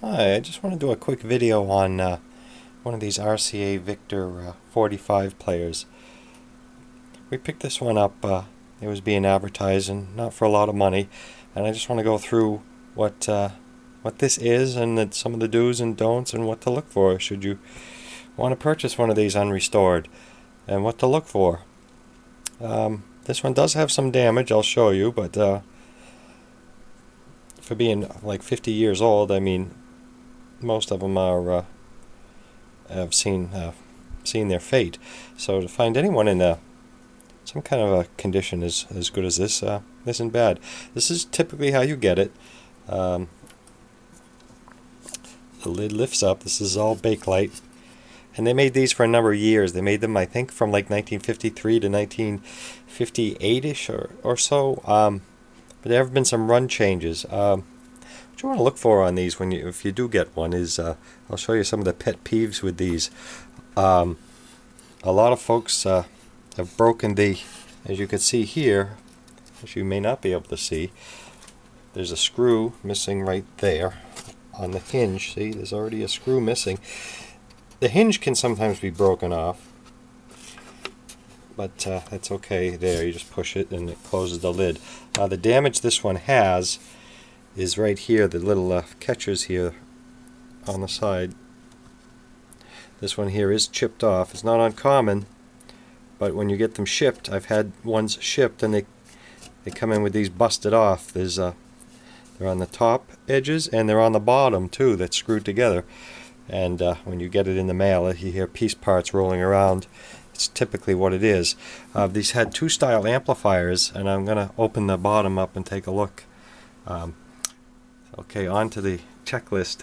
Hi, I just want to do a quick video on one of these RCA Victor 45 players. We picked this one up, it was being advertised and not for a lot of money, and I just want to go through what this is and some of the do's and don'ts and what to look for should you want to purchase one of these unrestored, and what to look for. This one does have some damage, I'll show you, but for being like 50 years old, I mean, most of them are have seen their fate. So to find anyone in some kind of a condition as good as this isn't bad. This is typically how you get it. The lid lifts up. This is all Bakelite, and they made these for a number of years. They made them, I think, from like 1953 to 1958ish or so. But there have been some run changes. What you want to look for on these if you do get one is I'll show you some of the pet peeves with these. A lot of folks have broken as you can see here, which you may not be able to see. There's a screw missing right there on the hinge. See, there's already a screw missing. The hinge can sometimes be broken off, but that's okay. There, you just push it and it closes the lid. The damage this one has is right here, the little catchers here on the side. This one here is chipped off. It's not uncommon, but when you get them shipped, I've had ones shipped and they come in with these busted off. They're on the top edges and they're on the bottom too, that's screwed together. And when you get it in the mail, you hear piece parts rolling around. It's typically what it is. These had two style amplifiers, and I'm going to open the bottom up and take a look. Okay, on to the checklist.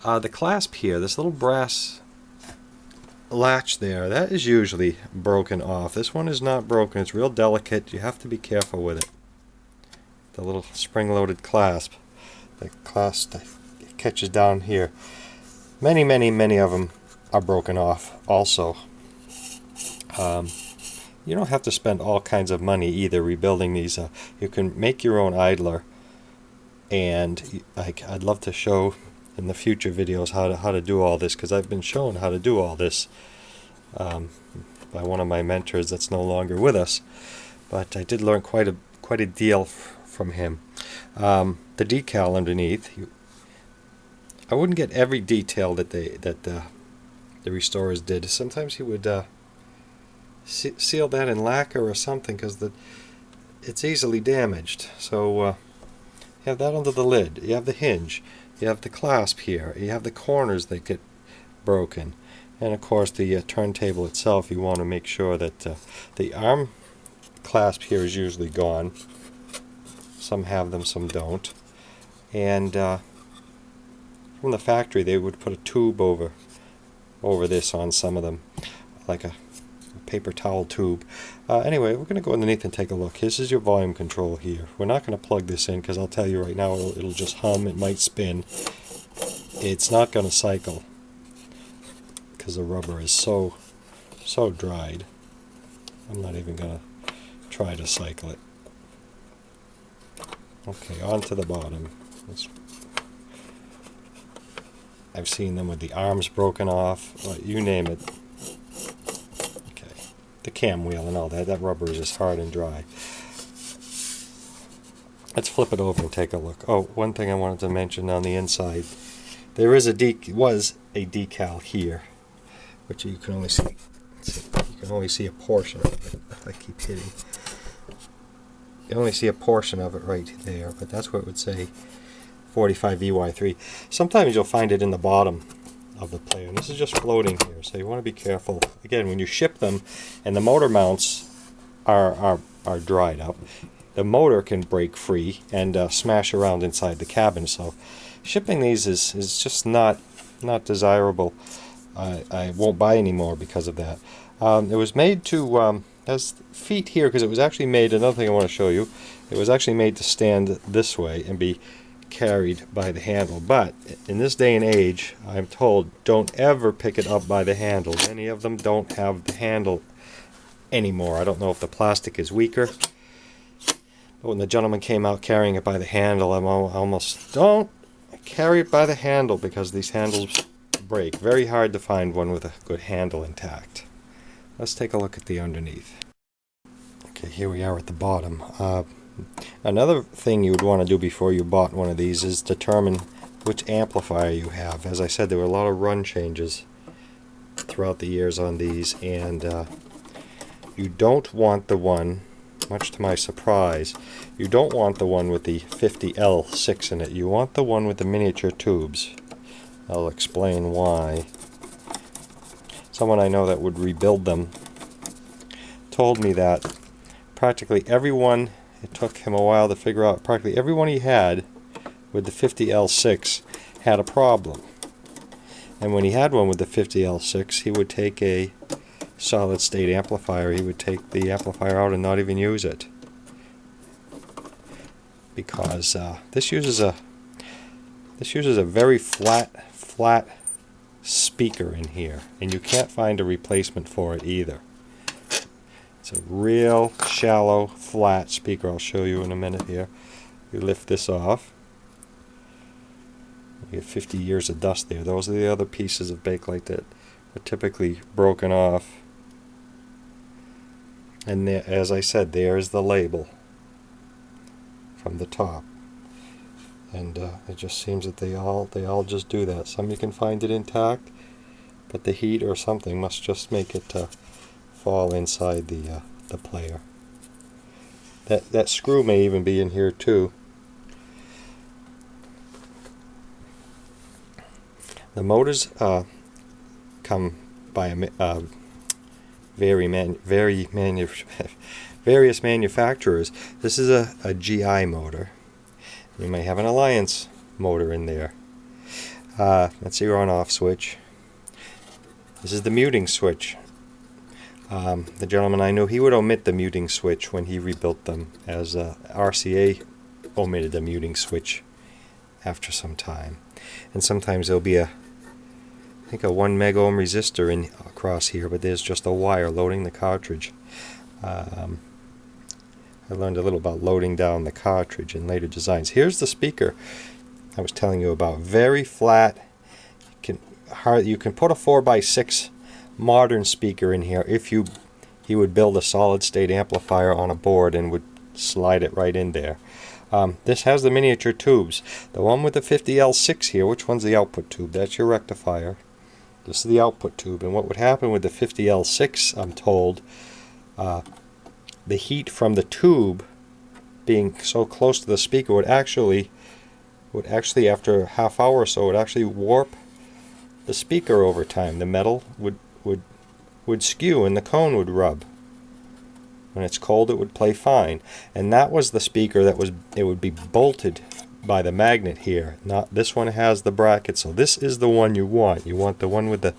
The clasp here, this little brass latch there, that is usually broken off. This one is not broken. It's real delicate. You have to be careful with it. The little spring-loaded clasp. The clasp catches down here. Many of them are broken off also. You don't have to spend all kinds of money either rebuilding these. You can make your own idler, and I'd love to show in the future videos how to do all this, because I've been shown how to do all this by one of my mentors that's no longer with us, but I did learn quite a deal from him. The decal underneath, I wouldn't get every detail that the restorers did. Sometimes he would seal that in lacquer or something, because it's easily damaged. So you have that under the lid, you have the hinge, you have the clasp here, you have the corners that get broken, and of course the turntable itself. You want to make sure that the arm clasp here is usually gone. Some have them, some don't. And from the factory they would put a tube over this on some of them, like a paper towel tube. Anyway, we're going to go underneath and take a look. This is your volume control here. We're not going to plug this in because I'll tell you right now it'll just hum. It might spin. It's not going to cycle because the rubber is so dried. I'm not even going to try to cycle it. Okay, on to the bottom. I've seen them with the arms broken off, you name it. The cam wheel and all that rubber is just hard and dry. Let's flip it over and take a look. Oh, one thing I wanted to mention on the inside, there is was a decal here, which you can only see. You can only see a portion of it. If I keep hitting, you only see a portion of it right there, but that's where it would say 45 VY3. Sometimes you'll find it in the bottom of the player, and this is just floating here, so you want to be careful. Again, when you ship them and the motor mounts are dried up, the motor can break free and smash around inside the cabin. So shipping these is just not desirable. I won't buy any more because of that. It was made to has feet here because it was actually made, another thing I want to show you, it was actually made to stand this way and be carried by the handle. But in this day and age, I'm told, don't ever pick it up by the handle. Many of them don't have the handle anymore. I don't know if the plastic is weaker, but when the gentleman came out carrying it by the handle, I'm almost, don't carry it by the handle because these handles break. Very hard to find one with a good handle intact. Let's take a look at the underneath. Okay, here we are at the bottom. Another thing you would want to do before you bought one of these is determine which amplifier you have. As I said, there were a lot of run changes throughout the years on these, and you don't want the one, much to my surprise, you don't want the one with the 50L6 in it. You want the one with the miniature tubes. I'll explain why. Someone I know that would rebuild them told me that practically everyone, it took him a while to figure out, practically everyone he had with the 50L6 had a problem. And when he had one with the 50L6, he would take a solid state amplifier, he would take the amplifier out and not even use it. Because this uses a very flat speaker in here, and you can't find a replacement for it either. It's a real shallow, flat speaker. I'll show you in a minute here. You lift this off. You get 50 years of dust there. Those are the other pieces of Bakelite that are typically broken off. And there, as I said, there's the label from the top. And it just seems that they all just do that. Some you can find it intact, but the heat or something must just make it fall inside the player. That screw may even be in here too. The motors come by various manufacturers. This is a GI motor. You may have an Alliance motor in there. That's your on-off switch. This is the muting switch. The gentleman I knew, he would omit the muting switch when he rebuilt them, as RCA omitted the muting switch after some time. And sometimes there'll be I think a 1 meg ohm resistor in across here, but there's just a wire loading the cartridge. I learned a little about loading down the cartridge in later designs. Here's the speaker I was telling you about. Very flat. You can put a 4x6 modern speaker in here if he would build a solid state amplifier on a board and would slide it right in there. This has the miniature tubes. The one with the 50L6 here, which one's the output tube? That's your rectifier. This is the output tube. And what would happen with the 50L6, I'm told, the heat from the tube being so close to the speaker would actually after a half hour or so, would actually warp the speaker over time. The metal would skew and the cone would rub. When it's cold, it would play fine. And that was the speaker it would be bolted by the magnet here. Not this one has the bracket, so this is the one you want. You want the one with the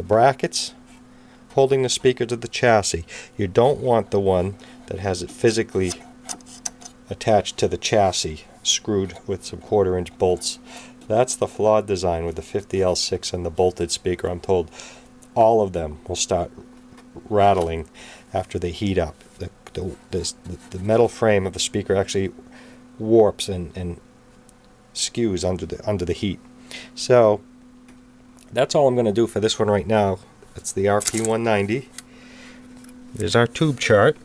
brackets holding the speaker to the chassis. You don't want the one that has it physically attached to the chassis, screwed with some 1/4-inch bolts. That's the flawed design with the 50L6 and the bolted speaker. I'm told all of them will start rattling after they heat up. The metal frame of the speaker actually warps and skews under the heat. So that's all I'm going to do for this one right now. It's the RP190. There's our tube chart.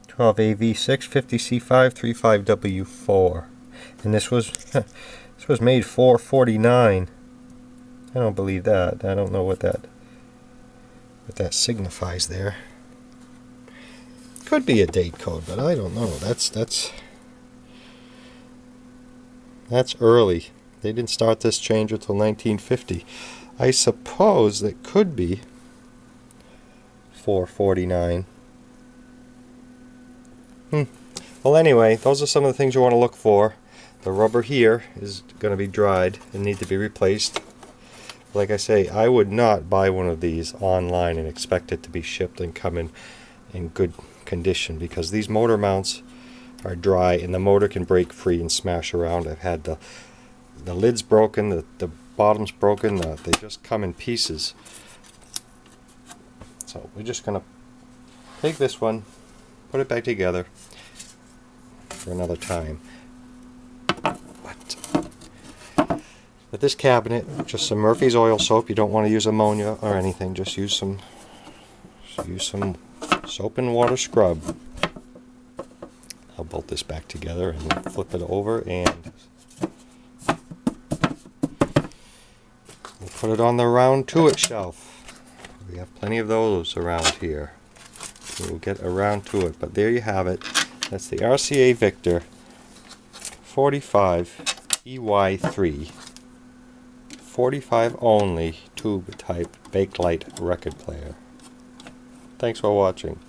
12AV6, 50C5, 35W4. And this was made $449. I don't believe that. I don't know what that signifies there. Could be a date code, but I don't know. That's early. They didn't start this change until 1950. I suppose it could be $449. Well, anyway, those are some of the things you want to look for. The rubber here is going to be dried and need to be replaced. Like I say, I would not buy one of these online and expect it to be shipped and come in good condition, because these motor mounts are dry and the motor can break free and smash around. I've had the lid's broken, the bottom's broken, they just come in pieces. So we're just going to take this one, put it back together for another time. But With this cabinet, just some Murphy's oil soap. You don't want to use ammonia or anything. Just use some soap and water scrub. I'll bolt this back together and flip it over, and we'll put it on the round to it shelf. We have plenty of those around here. We'll get around to it, but there you have it. That's the RCA Victor 45 EY3 45 only tube type Bakelite record player. Thanks for watching.